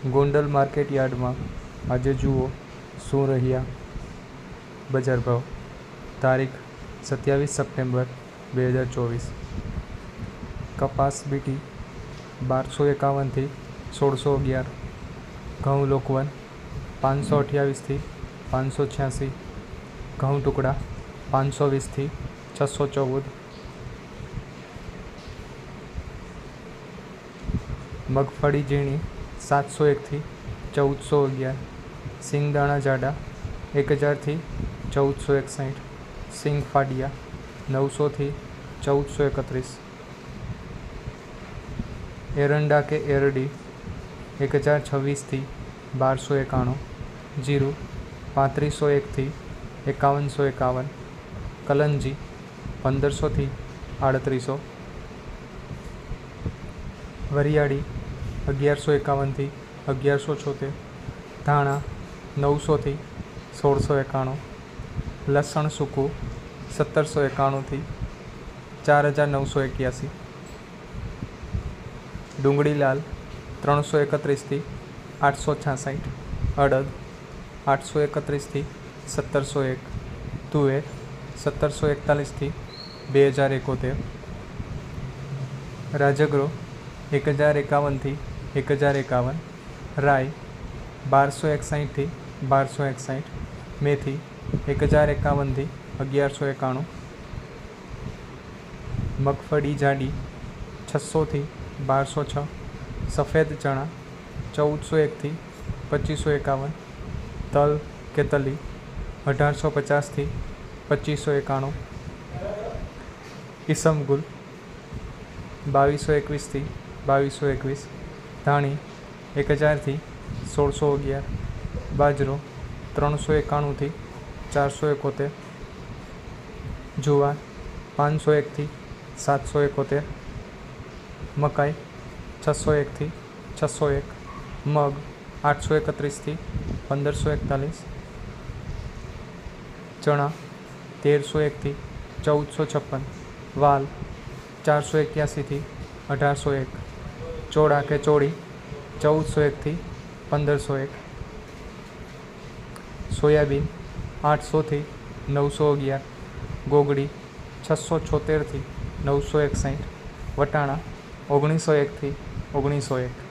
Gondal market યાર્ડમાં આજે જુઓ શું રહ્યા બજાર ભાવ. તારીખ 27 સપ્ટેમ્બર 2024. કપાસ બીટી 1251 થી 1611. ઘઉં લોકવન 528 થી 586. ઘઉં ટુકડા 520 થી 614. મગફળી ઝીણી 701 થી 1411. સિંગદાણા જાડા 1000 થી 1461. સિંગ ફાડિયા 900 થી 1431. એરંડા કે એરડી 1026 થી 1291. જીરું 3501 થી 5151. કલંજી 1500 થી 3800. વરિયાળી 1151 થી 1176. ધાણા 900 થી 1691. લસણ સૂકું 1791 થી 4981. ડુંગળી લાલ 331 થી 866. અડદ 831 થી 1701. તુવેર 1741 થી 2071. રાજગરો 1051 થી 1051. રાઈ 1261 થી 1261. મેથી 1051 થી 1191. મગફળી જાડી 600 થી 1206. સફેદ ચણા 1401 થી 2551. તલ કે તલી 1850 થી 2591. ઈસમગુલ 2221 થી 2221. ધાણી 1000 થી 1611. બાજરો 391 થી 471. જુવાર 501 થી 771. મકાઈ 601 થી 601. મગ 831 થી 1541. ચણા 1301 થી 1456. વાલ 481 થી 1801. ચોળા કે ચોળી 1401 થી 1501. સોયાબીન 800 થી 911. ગોગડી 676 થી 961. વટાણા 1901 થી 1901.